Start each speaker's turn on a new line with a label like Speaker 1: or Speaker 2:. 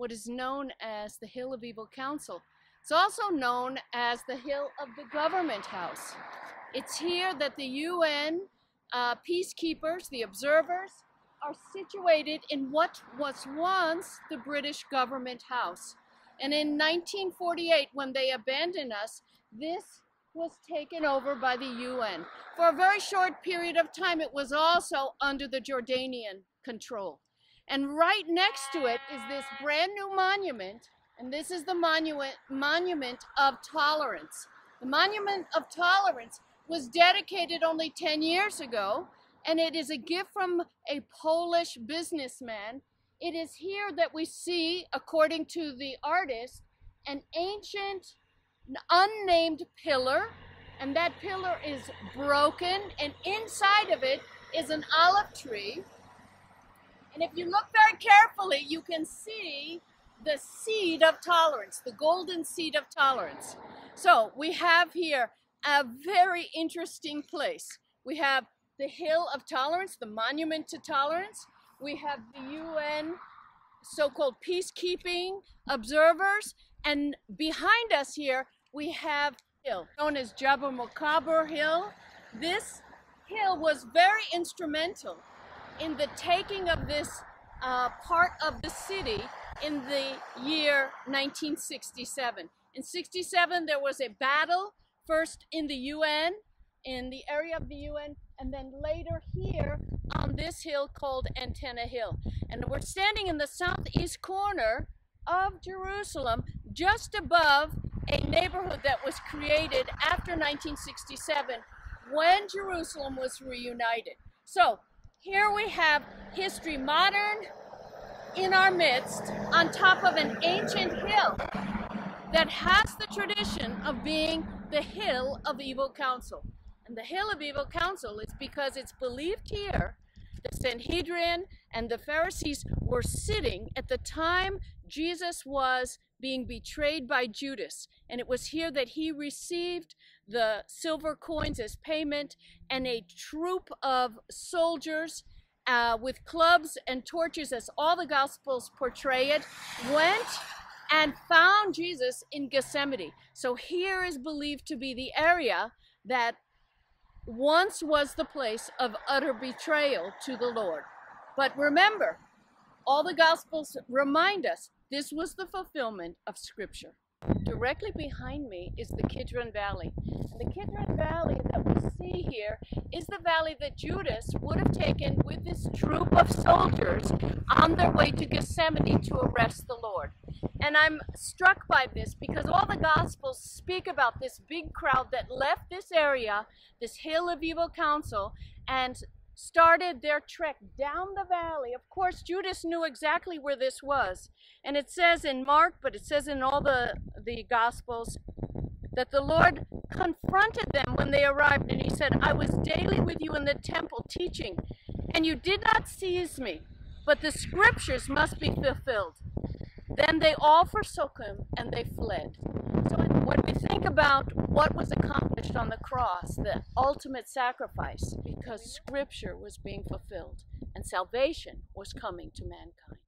Speaker 1: what is known as the Hill of Evil Council. It's also known as the Hill of the Government House. It's here that the UN peacekeepers, the observers, are situated in what was once the British Government House. And in 1948, when they abandoned us, this was taken over by the UN. For a very short period of time, it was also under the Jordanian control. And right next to it is this brand new monument, and this is the Monument of Tolerance. The Monument of Tolerance was dedicated only 10 years ago, and it is a gift from a Polish businessman. It is here that we see, according to the artist, an ancient, unnamed pillar, and that pillar is broken, and inside of it is an olive tree. And if you look very carefully, you can see the seed of tolerance, the golden seed of tolerance. So we have here a very interesting place. We have the Hill of Tolerance, the Monument to Tolerance. We have the UN so-called peacekeeping observers. And behind us here, we have a hill known as Jabal Mukabir Hill. This hill was very instrumental in the taking of this part of the city in the year 1967. In 67, there was a battle, first in the UN, in the area of the UN, and then later here on this hill called Antenna Hill. And we're standing in the southeast corner of Jerusalem, just above a neighborhood that was created after 1967, when Jerusalem was reunited. So here we have history, modern in our midst, on top of an ancient hill that has the tradition of being the Hill of Evil Council. And the Hill of Evil Council is because it's believed here the Sanhedrin and the Pharisees were sitting at the time Jesus was being betrayed by Judas. And it was here that he received the silver coins as payment, and a troop of soldiers with clubs and torches, as all the Gospels portray it, went and found Jesus in Gethsemane. So here is believed to be the area that once was the place of utter betrayal to the Lord. But remember, all the Gospels remind us this was the fulfillment of Scripture. Directly behind me is the Kidron Valley. And the Kidron Valley that we see here is the valley that Judas would have taken with this troop of soldiers on their way to Gethsemane to arrest the Lord. And I'm struck by this because all the Gospels speak about this big crowd that left this area, this Hill of Evil Council, and started their trek down the valley. Of course, Judas knew exactly where this was. And it says in Mark, but it says in all the Gospels, that the Lord confronted them when they arrived, and he said, I was daily with you in the temple teaching, and you did not seize me, but the scriptures must be fulfilled. Then they all forsook him, and they fled. So when we think about what was accomplished on the cross, the ultimate sacrifice, because scripture was being fulfilled, and salvation was coming to mankind.